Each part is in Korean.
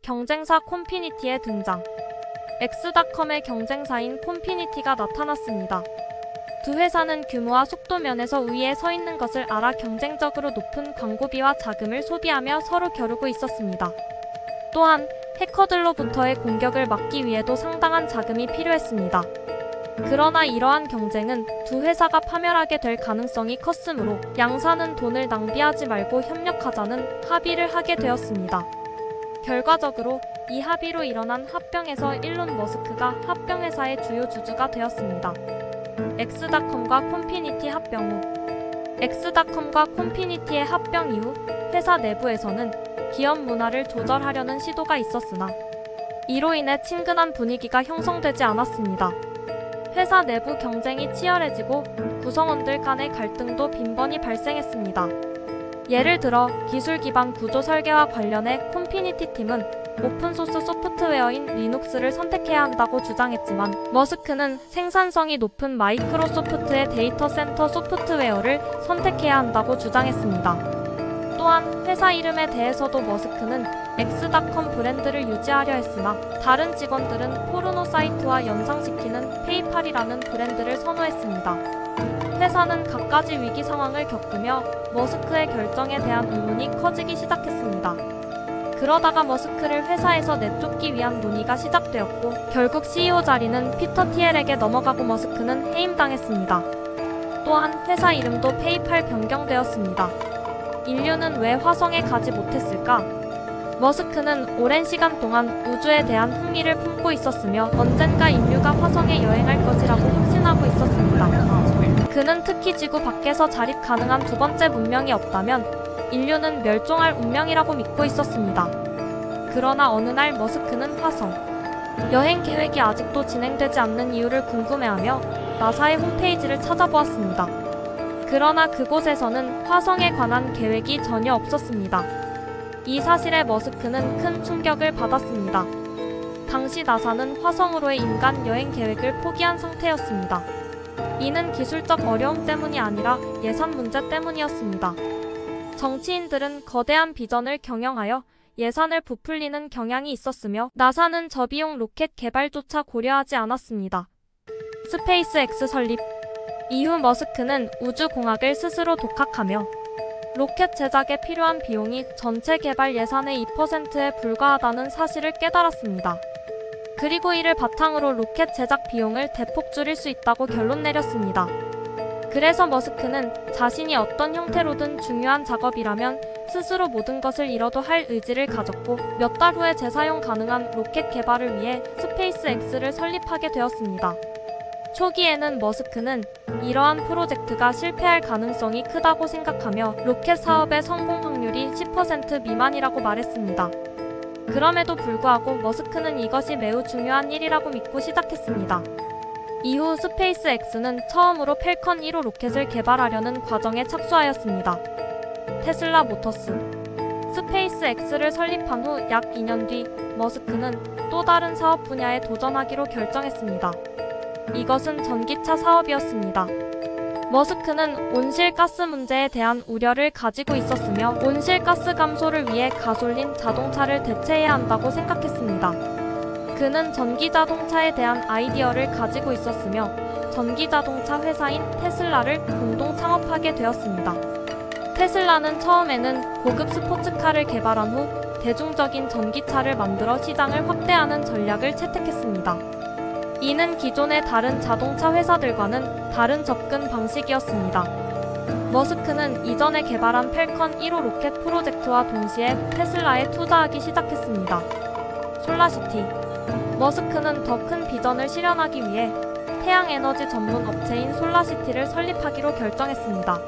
경쟁사 콘피니티의 등장. 엑스닷컴의 경쟁사인 콘피니티가 나타났습니다. 두 회사는 규모와 속도 면에서 우위에 서 있는 것을 알아 경쟁적으로 높은 광고비와 자금을 소비하며 서로 겨루고 있었습니다. 또한 해커들로부터의 공격을 막기 위해도 상당한 자금이 필요했습니다. 그러나 이러한 경쟁은 두 회사가 파멸하게 될 가능성이 컸으므로 양사는 돈을 낭비하지 말고 협력하자는 합의를 하게 되었습니다. 결과적으로 이 합의로 일어난 합병에서 일론 머스크가 합병회사의 주요 주주가 되었습니다. 엑스닷컴과 콘피니티 합병 후. 엑스닷컴과 콘피니티의 합병 이후 회사 내부에서는 기업 문화를 조절하려는 시도가 있었으나 이로 인해 친근한 분위기가 형성되지 않았습니다. 회사 내부 경쟁이 치열해지고 구성원들 간의 갈등도 빈번히 발생했습니다. 예를 들어 기술 기반 구조 설계와 관련해 콘피니티 팀은 오픈소스 소프트웨어인 리눅스를 선택해야 한다고 주장했지만 머스크는 생산성이 높은 마이크로소프트의 데이터 센터 소프트웨어를 선택해야 한다고 주장했습니다. 또한 회사 이름에 대해서도 머스크는 엑스닷컴 브랜드를 유지하려 했으나 다른 직원들은 포르노 사이트와 연상시키는 페이팔이라는 브랜드를 선호했습니다. 회사는 갖가지 위기 상황을 겪으며 머스크의 결정에 대한 의문이 커지기 시작했습니다. 그러다가 머스크를 회사에서 내쫓기 위한 논의가 시작되었고 결국 CEO 자리는 피터 티엘에게 넘어가고 머스크는 해임당했습니다. 또한 회사 이름도 페이팔 변경되었습니다. 인류는 왜 화성에 가지 못했을까? 머스크는 오랜 시간 동안 우주에 대한 흥미를 품고 있었으며 언젠가 인류가 화성에 여행할 것이라고 확신하고 있었습니다. 그는 특히 지구 밖에서 자립 가능한 두 번째 문명이 없다면 인류는 멸종할 운명이라고 믿고 있었습니다. 그러나 어느 날 머스크는 화성 여행 계획이 아직도 진행되지 않는 이유를 궁금해하며 나사의 홈페이지를 찾아보았습니다. 그러나 그곳에서는 화성에 관한 계획이 전혀 없었습니다. 이 사실에 머스크는 큰 충격을 받았습니다. 당시 나사는 화성으로의 인간 여행 계획을 포기한 상태였습니다. 이는 기술적 어려움 때문이 아니라 예산 문제 때문이었습니다. 정치인들은 거대한 비전을 경영하여 예산을 부풀리는 경향이 있었으며 나사는 저비용 로켓 개발조차 고려하지 않았습니다. 스페이스X 설립 이후 머스크는 우주공학을 스스로 독학하며 로켓 제작에 필요한 비용이 전체 개발 예산의 2%에 불과하다는 사실을 깨달았습니다. 그리고 이를 바탕으로 로켓 제작 비용을 대폭 줄일 수 있다고 결론 내렸습니다. 그래서 머스크는 자신이 어떤 형태로든 중요한 작업이라면 스스로 모든 것을 잃어도 할 의지를 가졌고 몇 달 후에 재사용 가능한 로켓 개발을 위해 스페이스X를 설립하게 되었습니다. 초기에는 머스크는 이러한 프로젝트가 실패할 가능성이 크다고 생각하며 로켓 사업의 성공 확률이 10% 미만이라고 말했습니다. 그럼에도 불구하고 머스크는 이것이 매우 중요한 일이라고 믿고 시작했습니다. 이후 스페이스X는 처음으로 펠컨 1호 로켓을 개발하려는 과정에 착수하였습니다. 테슬라 모터스 스페이스X를 설립한 후 약 2년 뒤 머스크는 또 다른 사업 분야에 도전하기로 결정했습니다. 이것은 전기차 사업이었습니다. 머스크는 온실가스 문제에 대한 우려를 가지고 있었으며 온실가스 감소를 위해 가솔린 자동차를 대체해야 한다고 생각했습니다. 그는 전기자동차에 대한 아이디어를 가지고 있었으며 전기자동차 회사인 테슬라를 공동 창업하게 되었습니다. 테슬라는 처음에는 고급 스포츠카를 개발한 후 대중적인 전기차를 만들어 시장을 확대하는 전략을 채택했습니다. 이는 기존의 다른 자동차 회사들과는 다른 접근 방식이었습니다. 머스크는 이전에 개발한 펠컨 1호 로켓 프로젝트와 동시에 테슬라에 투자하기 시작했습니다. 솔라시티 머스크는 더 큰 비전을 실현하기 위해 태양에너지 전문 업체인 솔라시티를 설립하기로 결정했습니다.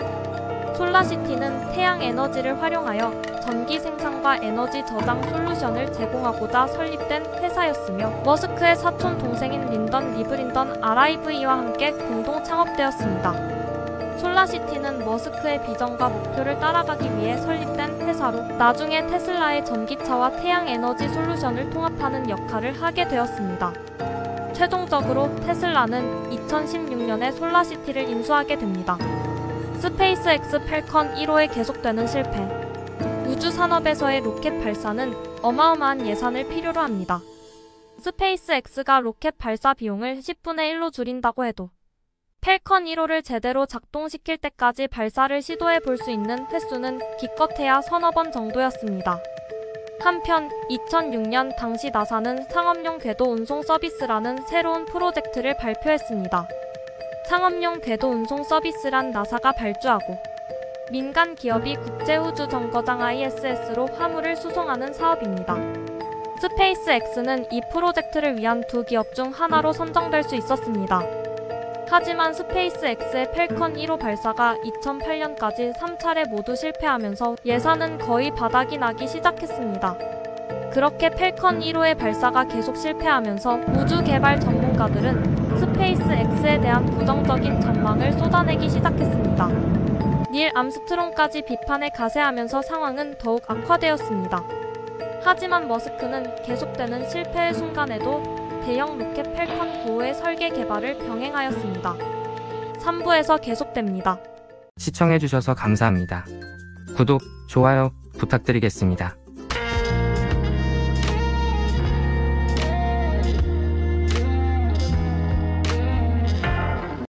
솔라시티는 태양에너지를 활용하여 전기 생산과 에너지 저장 솔루션을 제공하고자 설립된 회사였으며 머스크의 사촌 동생인 린던 리브린던 RIV와 함께 공동 창업되었습니다. 솔라시티는 머스크의 비전과 목표를 따라가기 위해 설립된 회사로 나중에 테슬라의 전기차와 태양에너지 솔루션을 통합하는 역할을 하게 되었습니다. 최종적으로 테슬라는 2016년에 솔라시티를 인수하게 됩니다. 스페이스X 펠컨 1호의 계속되는 실패 우주 산업에서의 로켓 발사는 어마어마한 예산을 필요로 합니다. 스페이스X가 로켓 발사 비용을 10분의 1로 줄인다고 해도 펠컨 1호를 제대로 작동시킬 때까지 발사를 시도해 볼 수 있는 횟수는 기껏해야 서너 번 정도였습니다. 한편 2006년 당시 나사는 상업용 궤도 운송 서비스라는 새로운 프로젝트를 발표했습니다. 상업용 궤도 운송 서비스란 나사가 발주하고 민간 기업이 국제우주정거장 ISS로 화물을 수송하는 사업입니다. 스페이스X는 이 프로젝트를 위한 두 기업 중 하나로 선정될 수 있었습니다. 하지만 스페이스X의 펠컨 1호 발사가 2008년까지 3차례 모두 실패하면서 예산은 거의 바닥이 나기 시작했습니다. 그렇게 펠컨 1호의 발사가 계속 실패하면서 우주 개발 전문가들은 스페이스X에 대한 부정적인 전망을 쏟아내기 시작했습니다. 닐 암스트롱까지 비판에 가세하면서 상황은 더욱 악화되었습니다. 하지만 머스크는 계속되는 실패의 순간에도 대형 로켓 펠컨 9호의 설계 개발을 병행하였습니다. 3부에서 계속됩니다. 시청해주셔서 감사합니다. 구독, 좋아요 부탁드리겠습니다.